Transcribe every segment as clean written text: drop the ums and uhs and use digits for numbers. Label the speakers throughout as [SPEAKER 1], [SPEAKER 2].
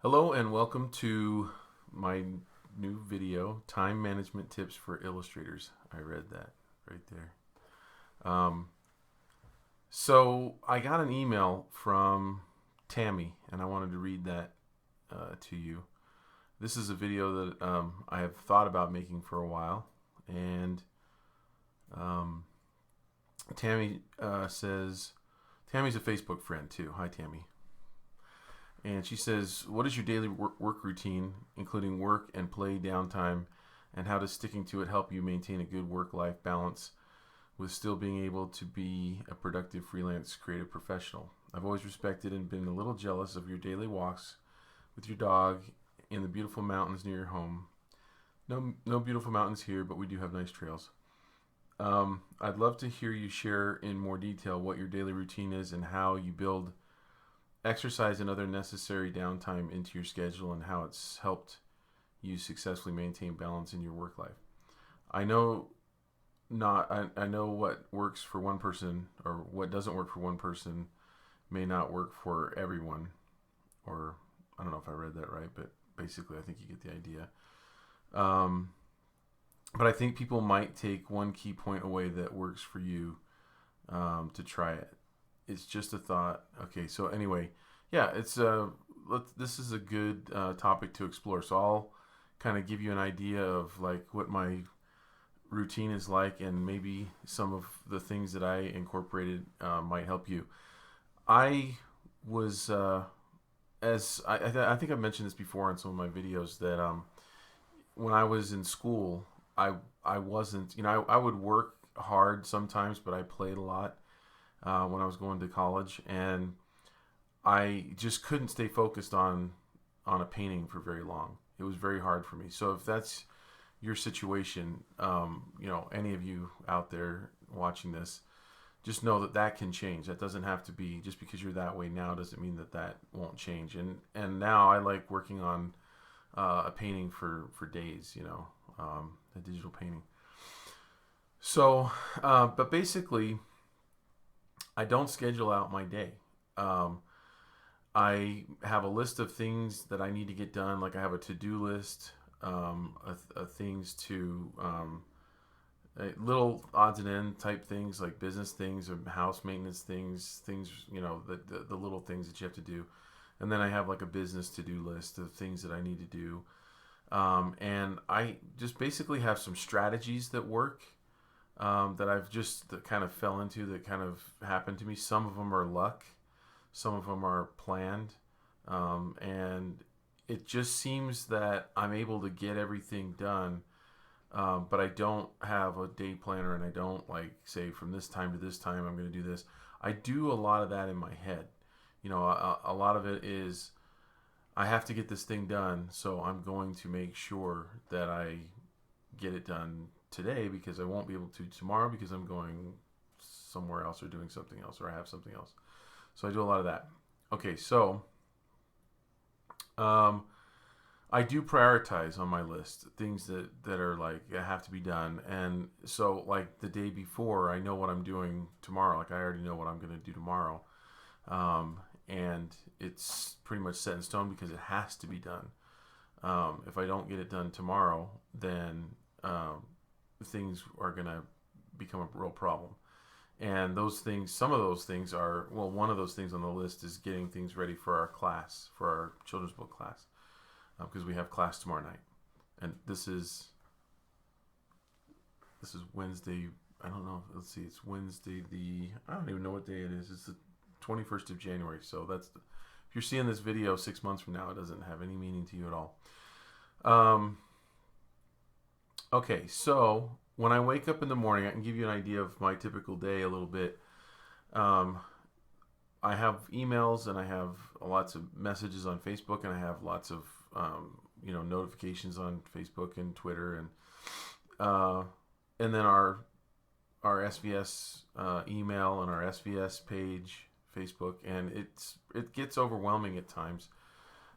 [SPEAKER 1] Hello and welcome to my new video, Time Management Tips for Illustrators. I read that right there. Um, so I got an email from Tammy and I wanted to read that to you. This is a video that I have thought about making for a while. And um, Tammy says, Tammy's a Facebook friend too. Hi, Tammy. And she says, what is your daily work routine, including work and play downtime, and how does sticking to it help you maintain a good work-life balance with still being able to be a productive freelance creative professional? I've always respected and been a little jealous of your daily walks with your dog in the beautiful mountains near your home. No beautiful mountains here, but we do have nice trails. I'd love to hear you share in more detail what your daily routine is and how you build exercise and other necessary downtime into your schedule and how it's helped you successfully maintain balance in your work life. I know I know what works for one person or what doesn't work for one person may not work for everyone, or I don't know if I read that right, but basically I think you get the idea. Um, but I think people might take one key point away that works for you to try it. It's just a thought. Okay, so anyway, yeah, this is a good topic to explore. So I'll kind of give you an idea of like what my routine is like, and maybe some of the things that I incorporated might help you. I was I think I've mentioned this before in some of my videos that when I was in school, I wasn't, I would work hard sometimes, but I played a lot when I was going to college, and I just couldn't stay focused on a painting for very long. It was very hard for me. So if that's your situation, any of you out there watching this, just know that that can change. That doesn't have to be just because you're that way now doesn't mean that that won't change. And now I like working on a painting for days. A digital painting. So, but basically, I don't schedule out my day. Um, I have a list of things that I need to get done. Like I have a to-do list of things little odds and end type things like business things or house maintenance things, the little things that you have to do. And then I have like a business to-do list of things that I need to do. And I just basically have some strategies that work that I've just that kind of fell into that kind of happened to me. Some of them are luck, some of them are planned, and it just seems that I'm able to get everything done. But I don't have a day planner, and I don't like say from this time to this time I'm going to do this. I do a lot of that in my head. A lot of it is I have to get this thing done, so I'm going to make sure that I get it done today because I won't be able to tomorrow because I'm going somewhere else or doing something else or I have something else. So I do a lot of that. Okay, so um, I do prioritize on my list things that are like have to be done, and so like the day before I know what I'm doing tomorrow. Like I already know what I'm going to do tomorrow, and it's pretty much set in stone because it has to be done. If I don't get it done tomorrow, then things are going to become a real problem. And those things, some of those things are, well, one of those things on the list is getting things ready for our class, for our children's book class, because we have class tomorrow night. And this is Wednesday. I don't know. Let's see. It's Wednesday. I don't even know what day it is. It's the 21st of January. So if you're seeing this video 6 months from now, it doesn't have any meaning to you at all. Okay, so when I wake up in the morning, I can give you an idea of my typical day a little bit. Um, I have emails and I have lots of messages on Facebook, and I have lots of notifications on Facebook and Twitter, and then our SVS email and our SVS page Facebook, and it gets overwhelming at times.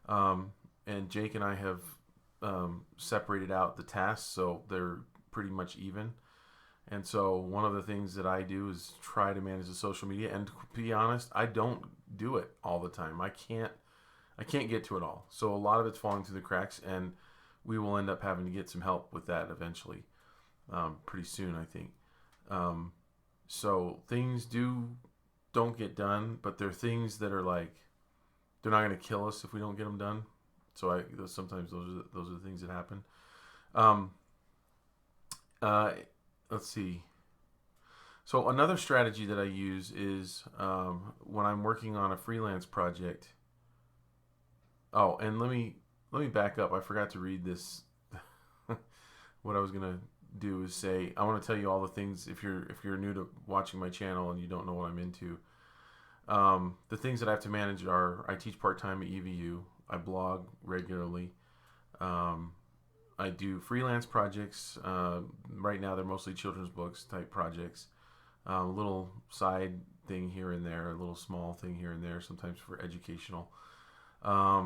[SPEAKER 1] And Jake and I have separated out the tasks so they're pretty much even. And so one of the things that I do is try to manage the social media. And to be honest, I don't do it all the time. I can't get to it all. So a lot of it's falling through the cracks, and we will end up having to get some help with that eventually, pretty soon, I think. So things don't get done, but they're things that are like, they're not going to kill us if we don't get them done. So sometimes those are the things that happen. Let's see. So another strategy that I use is when I'm working on a freelance project. Oh, and let me back up. I forgot to read this. What I was gonna do is say I want to tell you all the things if you're new to watching my channel and you don't know what I'm into. The things that I have to manage are I teach part-time at EVU. I blog regularly. I do freelance projects. Right now they're mostly children's books type projects. A little side thing here and there, a little small thing here and there, sometimes for educational. I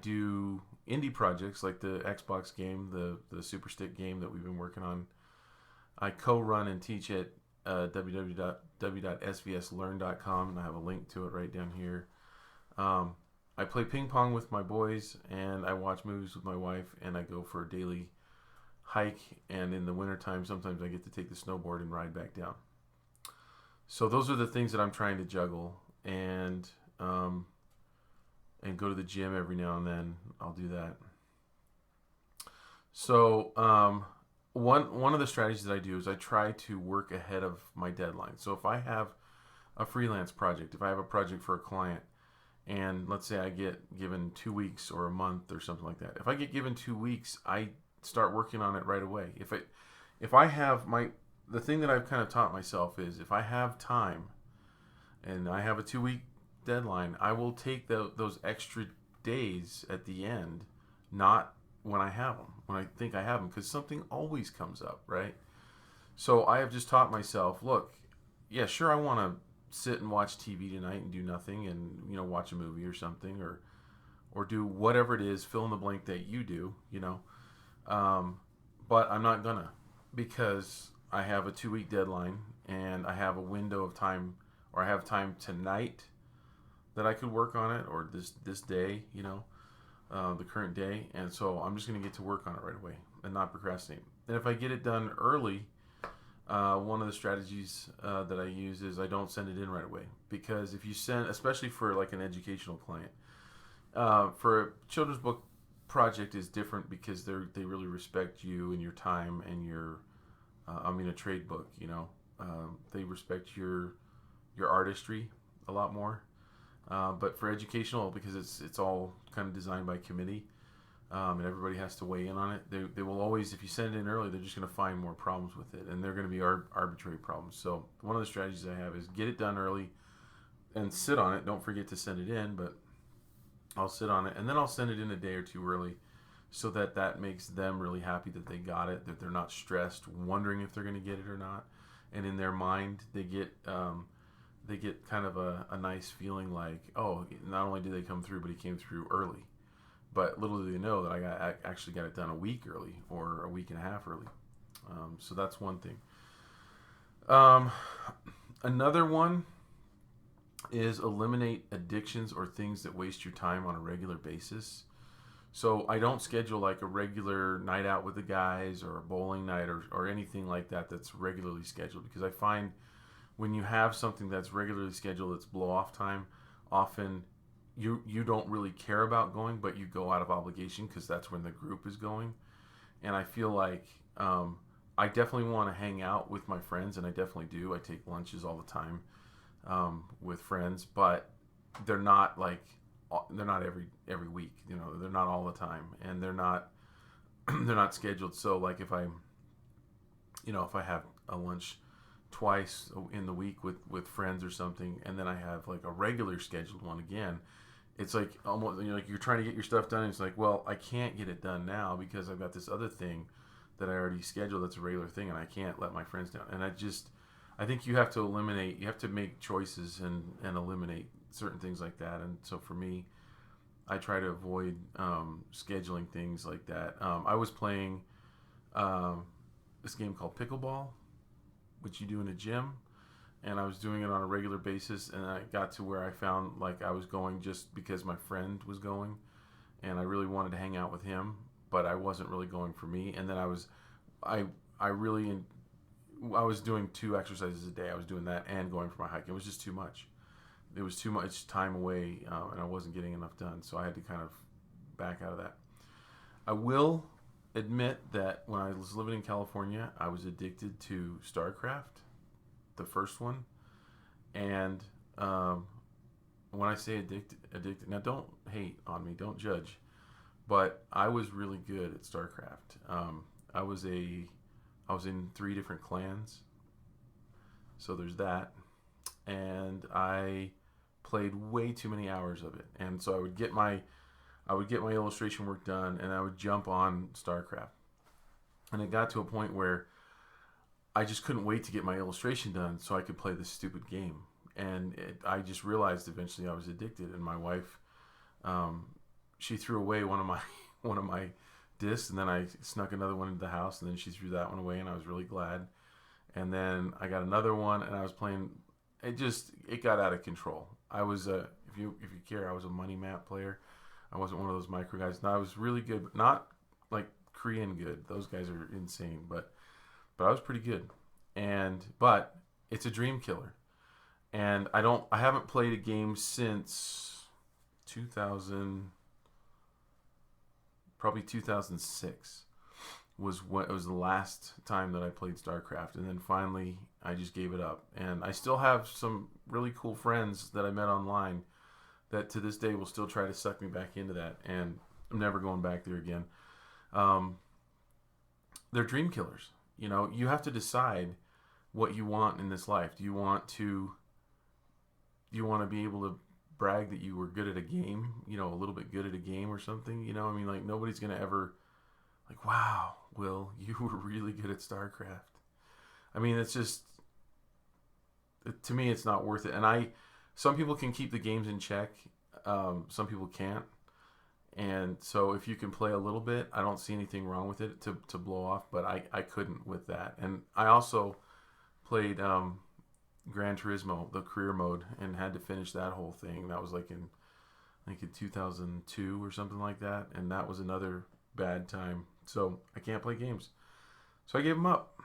[SPEAKER 1] do indie projects like the Xbox game, the Super Stick game that we've been working on. I co-run and teach at www.svslearn.com, and I have a link to it right down here. I play ping pong with my boys, and I watch movies with my wife, and I go for a daily hike, and in the wintertime sometimes I get to take the snowboard and ride back down. So those are the things that I'm trying to juggle, and go to the gym every now and then. I'll do that. So one of the strategies that I do is I try to work ahead of my deadline. So if I have a freelance project, if I have a project for a client, and let's say I get given 2 weeks or a month or something like that. If I get given 2 weeks, I start working on it right away. If I have the thing that I've kind of taught myself is if I have time and I have a 2-week deadline, I will take those extra days at the end, not when I have them, when I think I have them, because something always comes up, right? So I have just taught myself, look, yeah, sure, I want to sit and watch TV tonight and do nothing and, watch a movie or something, or do whatever it is, fill in the blank that you do, but I'm not gonna, because I have a 2-week deadline and I have a window of time, or I have time tonight that I could work on it, or this day, the current day, and so I'm just gonna get to work on it right away and not procrastinate. And if I get it done early, one of the strategies that I use is I don't send it in right away, because if you send, especially for like an educational client, for a children's book project is different because they really respect you and your time and your, a trade book, they respect your artistry a lot more. But for educational, because it's all kind of designed by committee, and everybody has to weigh in on it, they will always, if you send it in early, they're just going to find more problems with it, and they're going to be arbitrary problems. So one of the strategies I have is get it done early and sit on it. Don't forget to send it in, but I'll sit on it, and then I'll send it in a day or two early, so that makes them really happy that they got it, that they're not stressed, wondering if they're going to get it or not, and in their mind they get kind of a nice feeling like, oh, not only did they come through, but he came through early. But little do they know that I actually got it done a week early or a week and a half early. So that's one thing. Another one is eliminate addictions or things that waste your time on a regular basis. So I don't schedule like a regular night out with the guys or a bowling night or anything like that that's regularly scheduled, because I find when you have something that's regularly scheduled, it's blow off time, often you don't really care about going, but you go out of obligation because that's when the group is going. And I feel like I definitely want to hang out with my friends, and I definitely do. I take lunches all the time with friends, but they're not every week, they're not all the time, and they're not scheduled. So like if I have a lunch twice in the week with friends or something, and then I have like a regular scheduled one again, it's like almost, like you're trying to get your stuff done, and it's like, well, I can't get it done now because I've got this other thing that I already scheduled that's a regular thing, and I can't let my friends down. And I think you have to make choices and eliminate certain things like that. And so for me, I try to avoid scheduling things like that. I was playing this game called pickleball, which you do in a gym, and I was doing it on a regular basis, and I got to where I found like I was going just because my friend was going, and I really wanted to hang out with him, but I wasn't really going for me. And then I I really I was doing 2 exercises a day. I was doing that and going for my hike. It was just too much. It was too much time away, and I wasn't getting enough done. So I had to kind of back out of that. I will admit that when I was living in California, I was addicted to StarCraft, the first one. And when I say addicted, now don't hate on me, don't judge, but I was really good at StarCraft. I was in 3 different clans, so there's that, and I played way too many hours of it. And so I would get my illustration work done, and I would jump on StarCraft. And it got to a point where I just couldn't wait to get my illustration done so I could play this stupid game. And I just realized eventually I was addicted. And my wife, she threw away one of my discs, and then I snuck another one into the house, and then she threw that one away, and I was really glad. And then I got another one, and I was playing. It got out of control. I was if you care, I was a money map player. I wasn't one of those micro guys. No, I was really good, but not like Korean good. Those guys are insane, but I was pretty good. But it's a dream killer. And I haven't played a game since 2006 was the last time that I played StarCraft. And then finally I just gave it up. And I still have some really cool friends that I met online that to this day will still try to suck me back into that, and I'm never going back there again. They're dream killers. You have to decide what you want in this life. Do you want to be able to brag that you were good at a game, a little bit good at a game or something? Like nobody's gonna ever like, wow, Will, you were really good at StarCraft. It's just, to me, it's not worth it. And some people can keep the games in check. Some people can't. And so if you can play a little bit, I don't see anything wrong with it to blow off, but I couldn't with that. And I also played Gran Turismo, the career mode, and had to finish that whole thing. That was like in 2002 or something like that. And that was another bad time. So I can't play games. So I gave them up.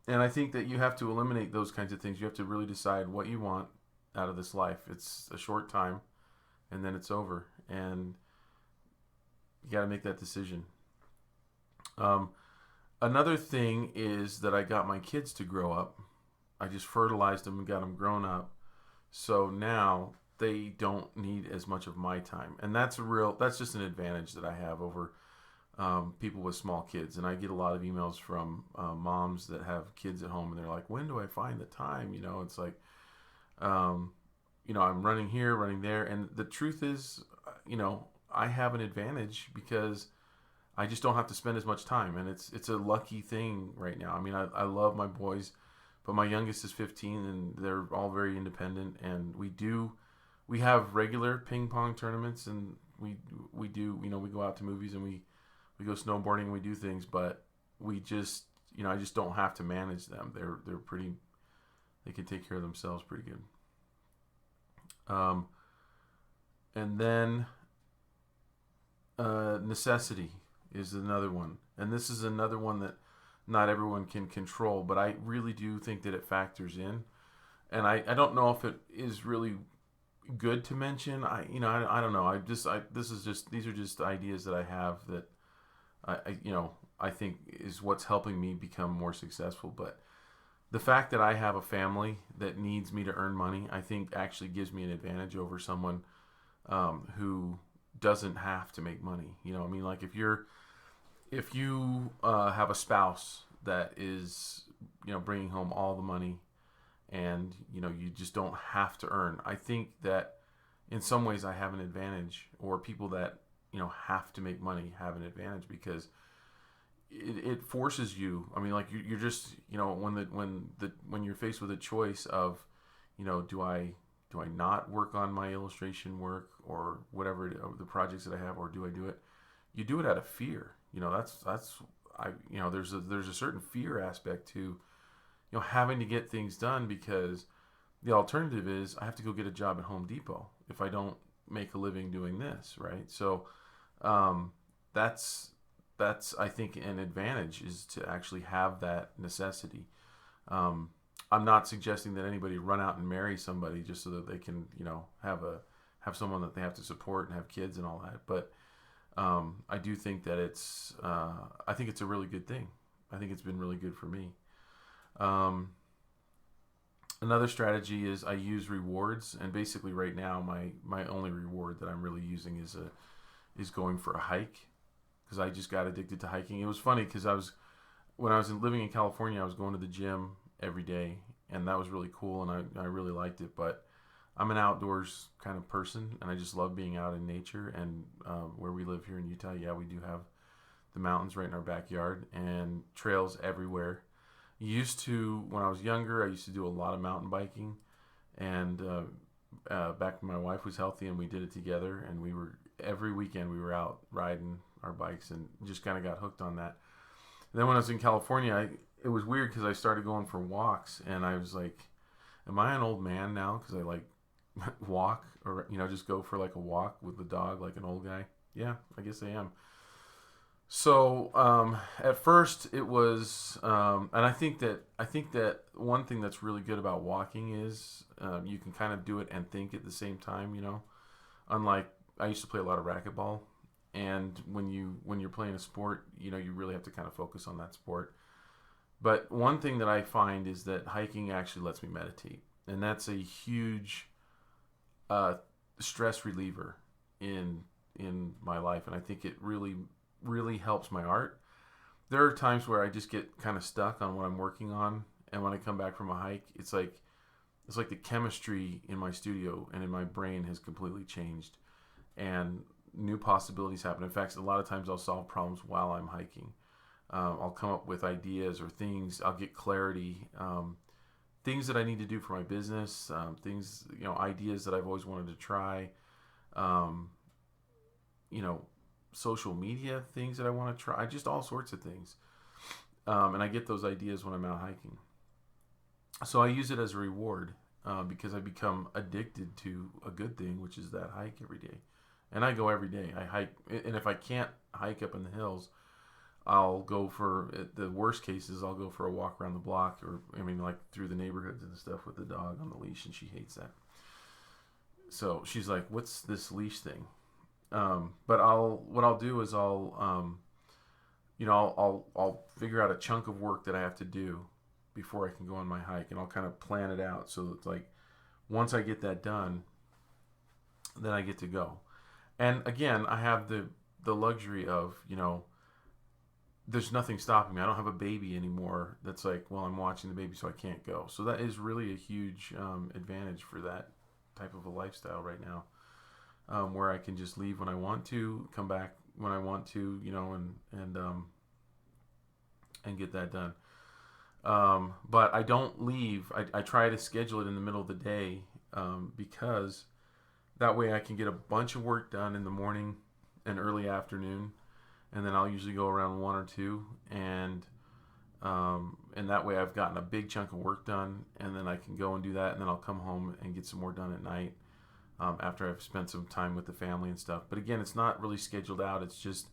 [SPEAKER 1] And I think that you have to eliminate those kinds of things. You have to really decide what you want out of this life. It's a short time, and then it's over. And you got to make that decision. Another thing is that I got my kids to grow up. I just fertilized them and got them grown up. So now they don't need as much of my time. And that's just an advantage that I have over people with small kids. And I get a lot of emails from moms that have kids at home, and they're like, when do I find the time? It's like, I'm running here, running there. And the truth is, I have an advantage because I just don't have to spend as much time. And it's a lucky thing right now. I love my boys, but my youngest is 15, and they're all very independent. And we have regular ping pong tournaments, and we do, we go out to movies, and we go snowboarding, and we do things, but we just, I just don't have to manage them. They're pretty, they can take care of themselves pretty good. And then necessity is another one. And this is another one that not everyone can control, but I really do think that it factors in. And I don't know if it is really good to mention. I don't know. These are just ideas that I have that I think is what's helping me become more successful. But the fact that I have a family that needs me to earn money, I think actually gives me an advantage over someone who doesn't have to make money. Like if you have a spouse that is, bringing home all the money, and, you just don't have to earn. I think that in some ways I have an advantage, or people that, have to make money have an advantage, because it forces you. Like you're just, when you're faced with a choice of, do I not work on my illustration work or whatever the projects that I have, or do I do it? You do it out of fear. There's a certain fear aspect to, having to get things done, because the alternative is I have to go get a job at Home Depot if I don't make a living doing this, right? So um, that's I think an advantage is to actually have that necessity. Um, I'm not suggesting that anybody run out and marry somebody just so that they can, have someone that they have to support and have kids and all that. But I do think that I think it's a really good thing. I think it's been really good for me. Um, Another strategy is I use rewards, and basically right now my only reward that I'm really using is going for a hike, because I just got addicted to hiking. It was funny because when I was living in California, I was going to the gym every day, and that was really cool, and I really liked it. But I'm an outdoors kind of person, and I just love being out in nature. And where we live here in Utah, yeah, we do have the mountains right in our backyard and trails everywhere. When I was younger, I used to do a lot of mountain biking, and back when my wife was healthy and we did it together, and every weekend we were out riding our bikes and just kind of got hooked on that. And then when I was in California, it was weird because I started going for walks, and I was like, am I an old man now because I like walk, or just go for like a walk with the dog like an old guy? Yeah, I guess I am. So at first it was, and I think that one thing that's really good about walking is you can kind of do it and think at the same time. Unlike I used to play a lot of racquetball, and when you're playing a sport, you really have to kind of focus on that sport. But one thing that I find is that hiking actually lets me meditate, and that's a huge stress reliever in my life, and I think it really helps my art. There are times where I just get kind of stuck on what I'm working on, and when I come back from a hike, it's like the chemistry in my studio and in my brain has completely changed, and new possibilities happen. In fact, a lot of times I'll solve problems while I'm hiking. I'll come up with ideas or things. I'll get clarity, things that I need to do for my business, things, ideas that I've always wanted to try, um, you know, social media things that I want to try, just all sorts of things. And I get those ideas when I'm out hiking. So I use it as a reward because I become addicted to a good thing, which is that hike every day. And I go every day. I hike, and if I can't hike up in the hills, I'll go for the worst cases. I'll go for a walk around the block, or like through the neighborhoods and stuff with the dog on the leash, and she hates that. So she's like, "What's this leash thing?" But what I'll do is I'll figure out a chunk of work that I have to do before I can go on my hike, and I'll kind of plan it out so it's like once I get that done, then I get to go. And again, I have the luxury of there's nothing stopping me. I don't have a baby anymore that's like, well, I'm watching the baby, so I can't go. So that is really a huge advantage for that type of a lifestyle right now, where I can just leave when I want to, come back when I want to, and get that done. But I don't leave. I try to schedule it in the middle of the day, because that way I can get a bunch of work done in the morning and early afternoon, and then I'll usually go around 1 or 2, and that way I've gotten a big chunk of work done, and then I can go and do that, and then I'll come home and get some more done at night, after I've spent some time with the family and stuff. But again, it's not really scheduled out. It's just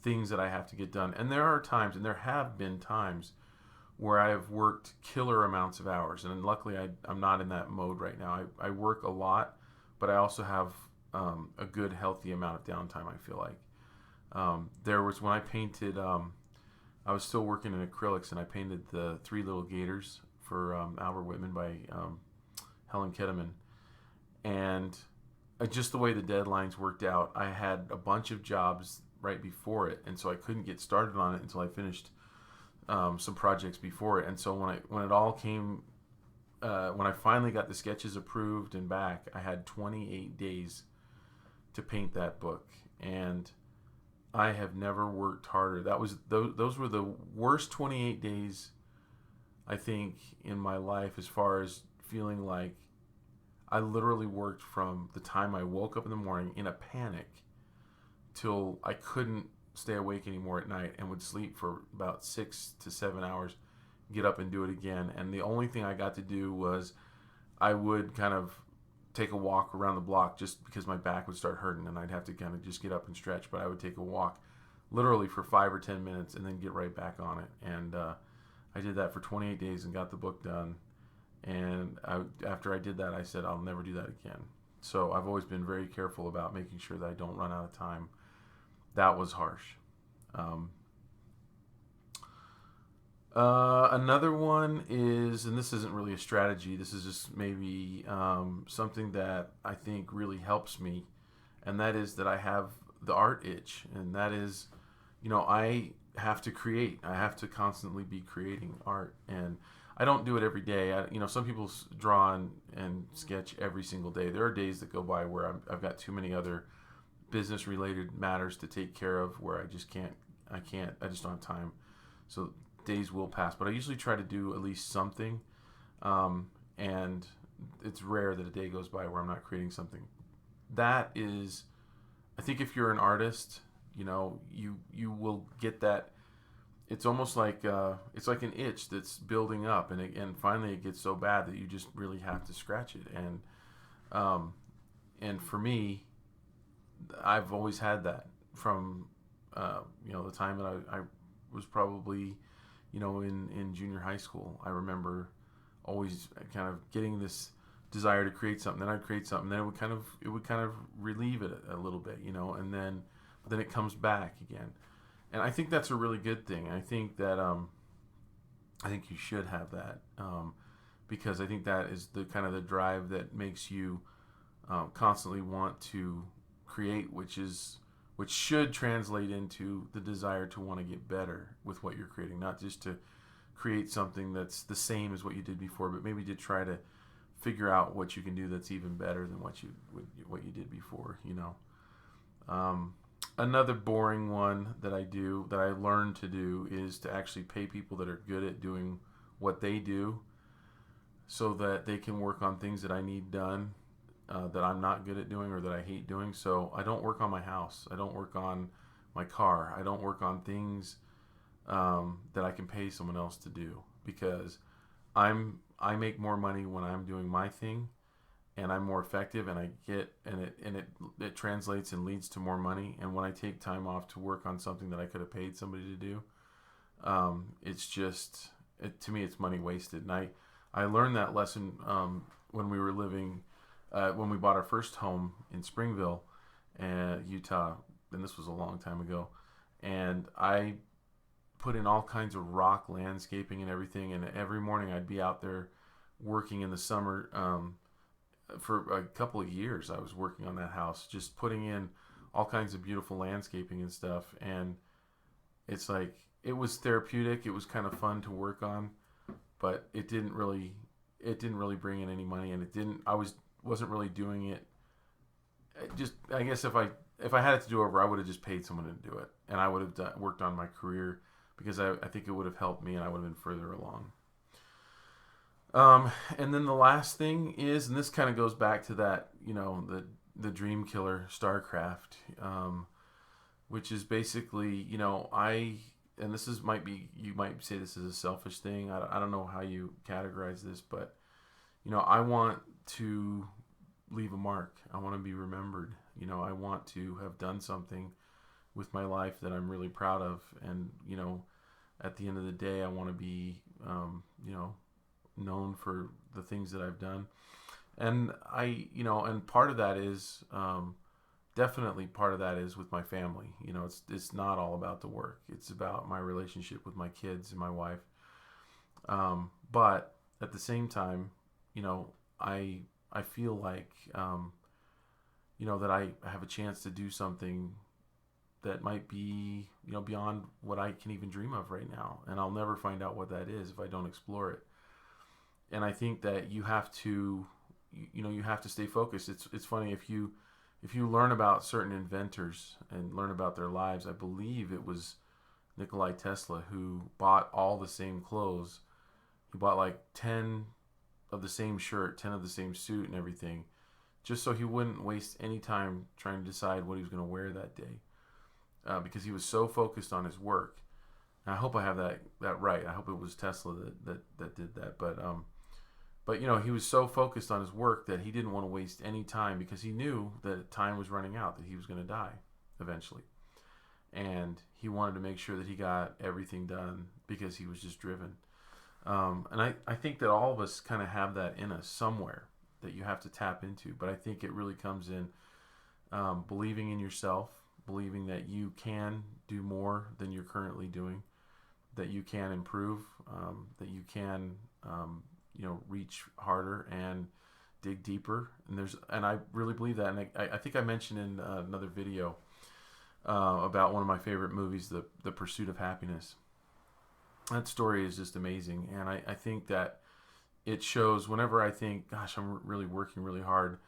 [SPEAKER 1] things that I have to get done. And there are times, and there have been times, where I have worked killer amounts of hours. And luckily, I'm not in that mode right now. I work a lot, but I also have a good, healthy amount of downtime, I feel like. There was when I painted, I was still working in acrylics, and I painted the Three Little Gators for Albert Whitman by Helen Ketteman. And just the way the deadlines worked out, I had a bunch of jobs right before it, and so I couldn't get started on it until I finished some projects before it. And so when it all came, when I finally got the sketches approved and back, I had 28 days to paint that book, and I have never worked harder. Those were the worst 28 days, I think, in my life, as far as feeling like I literally worked from the time I woke up in the morning in a panic till I couldn't stay awake anymore at night, and would sleep for about 6 to 7 hours, get up and do it again. And the only thing I got to do was I would kind of take a walk around the block just because my back would start hurting and I'd have to kind of just get up and stretch. But I would take a walk literally for 5 or 10 minutes and then get right back on it. And I did that for 28 days and got the book done. And after I did that, I said, I'll never do that again. So I've always been very careful about making sure that I don't run out of time. That was harsh. Another one is, and this isn't really a strategy, this is just maybe something that I think really helps me, and that is that I have the art itch, and that is, I have to create. I have to constantly be creating art, and I don't do it every day. Some people draw and sketch every single day. There are days that go by where I've got too many other business-related matters to take care of where I just don't have time. So days will pass, but I usually try to do at least something, and it's rare that a day goes by where I'm not creating something. That is, I think if you're an artist, you will get that. It's almost like it's like an itch that's building up, and finally it gets so bad that you just really have to scratch it. And for me, I've always had that from the time that I was probably in junior high school. I remember always kind of getting this desire to create something. Then I'd create something. Then it would kind of relieve it a little bit, and then it comes back again. And I think that's a really good thing. I think that I think you should have that, because I think that is the kind of the drive that makes you constantly want to create, which should translate into the desire to want to get better with what you're creating, not just to create something that's the same as what you did before, but maybe to try to figure out what you can do that's even better than what you did before. Another boring one that I learned to do is to actually pay people that are good at doing what they do, so that they can work on things that I need done, that I'm not good at doing or that I hate doing. So I don't work on my house. I don't work on my car. I don't work on things that I can pay someone else to do, because I make more money when I'm doing my thing, and I'm more effective, and it translates and leads to more money. And when I take time off to work on something that I could have paid somebody to do, it's just to me it's money wasted. And I learned that lesson when we were living. When we bought our first home in Springville, Utah, and this was a long time ago, and I put in all kinds of rock landscaping and everything, and every morning I'd be out there working in the summer. For a couple of years I was working on that house, just putting in all kinds of beautiful landscaping and stuff, and it's like, it was therapeutic. It was kind of fun to work on, but it didn't really bring in any money, and I wasn't really doing it. I guess if I had it to do over, I would have just paid someone to do it, and I would have worked on my career, because I think it would have helped me, and I would have been further along. And then the last thing is, and this kind of goes back to that, the dream killer, StarCraft, which is basically, and you might say this is a selfish thing. I don't know how you categorize this, but I want to leave a mark. I want to be remembered. I want to have done something with my life that I'm really proud of. And, at the end of the day, I want to be, known for the things that I've done. And and part of that is, definitely part of that is with my family. It's not all about the work. It's about my relationship with my kids and my wife. But at the same time, I feel like, that I have a chance to do something that might be, beyond what I can even dream of right now. And I'll never find out what that is if I don't explore it. And I think that you have to stay focused. It's funny, if you learn about certain inventors and learn about their lives. I believe it was Nikola Tesla who bought all the same clothes. He bought like 10 of the same shirt, 10 of the same suit and everything, just so he wouldn't waste any time trying to decide what he was going to wear that day, because he was so focused on his work. And I hope I have that right. I hope it was Tesla that did that. But But he was so focused on his work that he didn't want to waste any time, because he knew that time was running out, that he was going to die eventually. And he wanted to make sure that he got everything done because he was just driven. And I think that all of us kind of have that in us somewhere that you have to tap into. But I think it really comes in believing in yourself, believing that you can do more than you're currently doing, that you can improve, that you can reach harder and dig deeper. And I really believe that. And I think I mentioned in another video about one of my favorite movies, The Pursuit of Happiness. That story is just amazing. And I think that it shows, whenever I think, gosh, I'm really working really hard,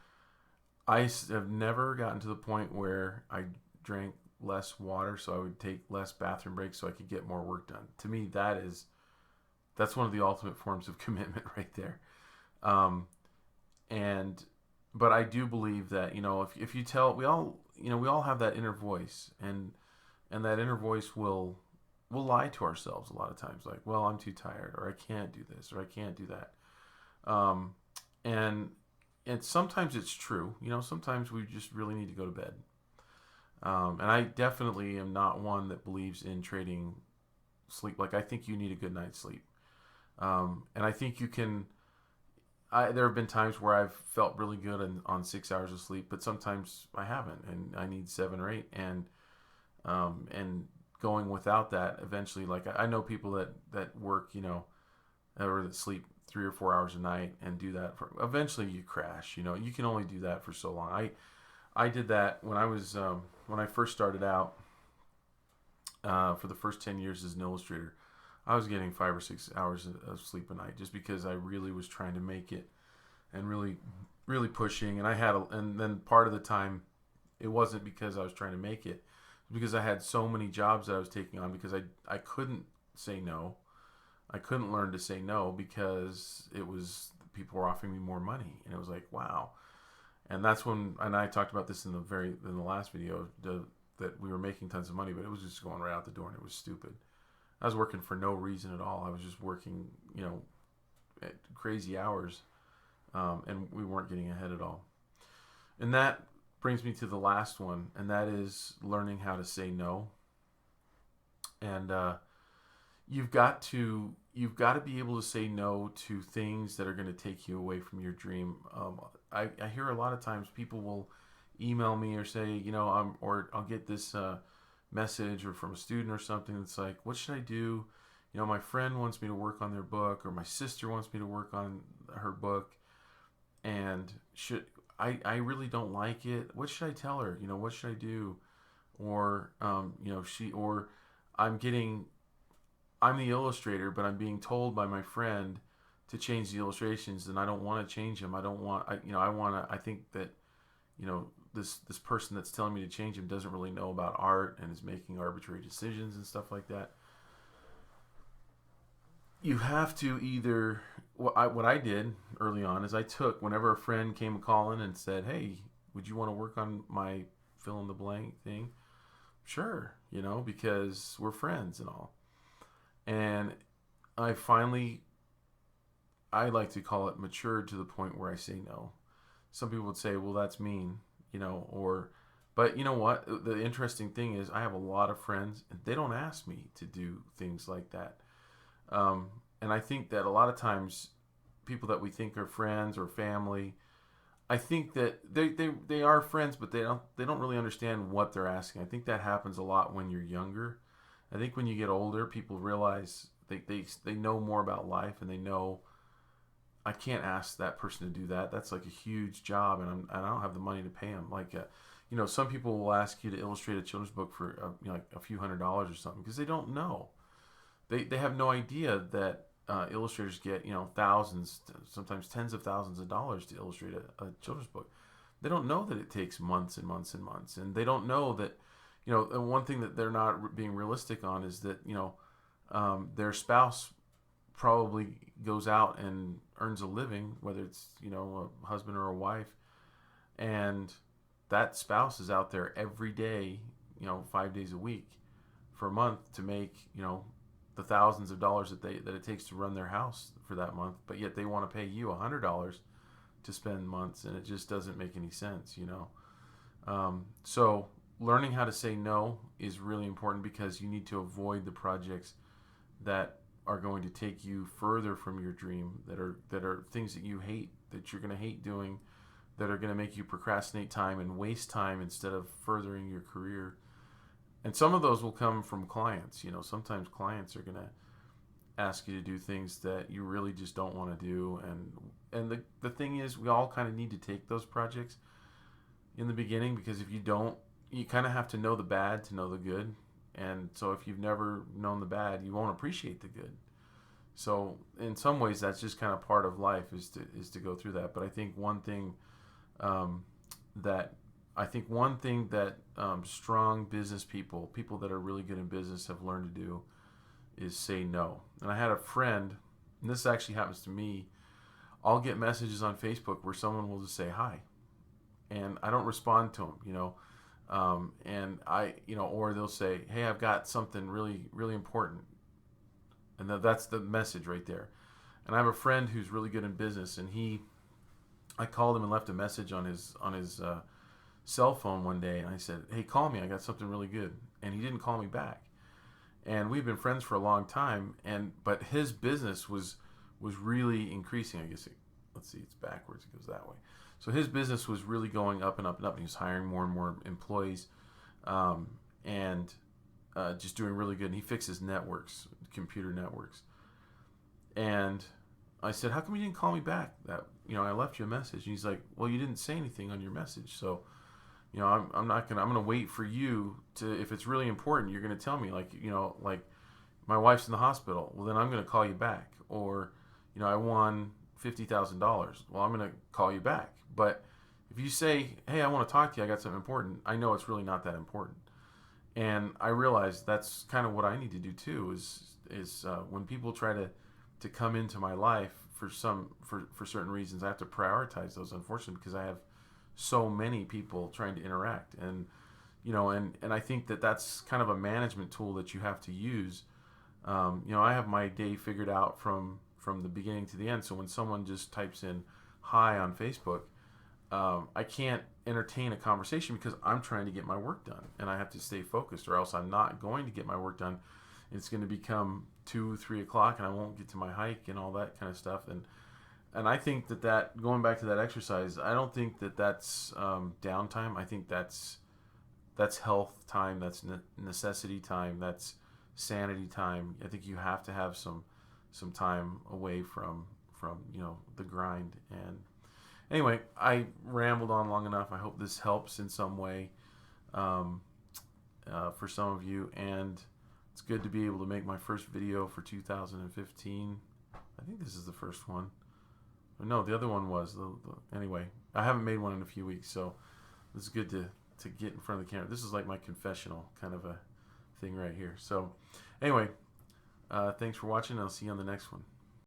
[SPEAKER 1] I have never gotten to the point where I drank less water so I would take less bathroom breaks so I could get more work done. To me, that's one of the ultimate forms of commitment right there. But I do believe that, if you tell, we all have that inner voice, and that inner voice will lie to ourselves a lot of times, like, well, I'm too tired, or I can't do this, or I can't do that. And sometimes it's true. Sometimes we just really need to go to bed. And I definitely am not one that believes in trading sleep. Like, I think you need a good night's sleep. And I think you can. There have been times where I've felt really good on 6 hours of sleep, but sometimes I haven't, and I need 7 or 8. And going without that, eventually, like, I know people that work, or that sleep 3 or 4 hours a night and do that eventually you crash. You can only do that for so long. I did that when I first started out. For the first 10 years as an illustrator, I was getting 5 or 6 hours of sleep a night, just because I really was trying to make it and really, really pushing. And and then part of the time, it wasn't because I was trying to make it, because I had so many jobs that I was taking on, because I couldn't say no. I couldn't learn to say no, because people were offering me more money, and it was like, wow. And that's when, and I talked about this in the last video, that we were making tons of money, but it was just going right out the door, and it was stupid. I was working for no reason at all. I was just working, at crazy hours, and we weren't getting ahead at all. And that brings me to the last one, and that is learning how to say no. And you've got to be able to say no to things that are going to take you away from your dream. I hear a lot of times people will email me or say, or I'll get this message or from a student or something that's like, what should I do? My friend wants me to work on their book, or my sister wants me to work on her book, and I really don't like it. What should I tell her? What should I do? Or I'm the illustrator, but I'm being told by my friend to change the illustrations, and I don't want to change them. I think that, this person that's telling me to change them doesn't really know about art and is making arbitrary decisions and stuff like that. You have to either, what I did early on is whenever a friend came calling and said, hey, would you want to work on my fill in the blank thing? Sure, because we're friends and all. And I like to call it matured to the point where I say no. Some people would say, well, that's mean, but you know what? The interesting thing is I have a lot of friends, and they don't ask me to do things like that. And I think that a lot of times people that we think are friends or family, I think that they are friends, but they don't really understand what they're asking. I think that happens a lot when you're younger. I think when you get older, people realize they know more about life, and they know, I can't ask that person to do that. That's like a huge job, and I don't have the money to pay them. Like, some people will ask you to illustrate a children's book for like a few $100s or something, because they don't know. They have no idea that illustrators get thousands, sometimes tens of thousands of dollars to illustrate a children's book. They don't know that it takes months and months and months, and they don't know that and one thing that they're not being realistic on is that their spouse probably goes out and earns a living, whether it's a husband or a wife, and that spouse is out there every day, 5 days a week for a month to make the thousands of dollars that it takes to run their house for that month, but yet they want to pay you $100 to spend months, and it just doesn't make any sense, you know. So learning how to say no is really important, because you need to avoid the projects that are going to take you further from your dream, that are things that you hate, that you're going to hate doing, that are going to make you procrastinate time and waste time instead of furthering your career. And some of those will come from clients. You know, sometimes clients are going to ask you to do things that you really just don't want to do. And the thing is, we all kind of need to take those projects in the beginning, because if you don't, you kind of have to know the bad to know the good. And so if you've never known the bad, you won't appreciate the good. So in some ways, that's just kind of part of life, is to go through that. But I think one thing that strong business people that are really good in business, have learned to do is say no. And I had a friend, and this actually happens to me. I'll get messages on Facebook where someone will just say hi, and I don't respond to them, you know. And or they'll say, "Hey, I've got something really, really important," and that's the message right there. And I have a friend who's really good in business, and I called him and left a message on his cell phone one day, and I said, "Hey, call me. I got something really good." And he didn't call me back. And we've been friends for a long time, but his business was really increasing. I guess let's see, it's backwards. It goes that way. So his business was really going up and up and up. And he was hiring more and more employees, and just doing really good. And he fixes networks, computer networks. And I said, "How come you didn't call me back? I left you a message." And he's like, "Well, you didn't say anything on your message, so I'm gonna wait for you to, if it's really important, you're gonna tell me, like my wife's in the hospital. Well, then I'm gonna call you back. Or I won $50,000. Well, I'm gonna call you back. But if you say, 'Hey, I want to talk to you, I got something important,' I know it's really not that important." And I realized that's kind of what I need to do too. Is when people try to come into my life for certain reasons, I have to prioritize those, unfortunately, because I have so many people trying to interact. And and I think that's kind of a management tool that you have to use. I have my day figured out from the beginning to the end. So when someone just types in "hi" on Facebook, I can't entertain a conversation, because I'm trying to get my work done, and I have to stay focused, or else I'm not going to get my work done. It's going to become 2-3 o'clock, and I won't get to my hike and all that kind of stuff. And I think that going back to that exercise, I don't think that's downtime. I think that's health time. That's necessity time. That's sanity time. I think you have to have some time away from the grind. And anyway, I rambled on long enough. I hope this helps in some way for some of you. And it's good to be able to make my first video for 2015. I think this is the first one. No, the other one was. Anyway, I haven't made one in a few weeks, so it's good to get in front of the camera. This is like my confessional kind of a thing right here. So anyway, thanks for watching. I'll see you on the next one.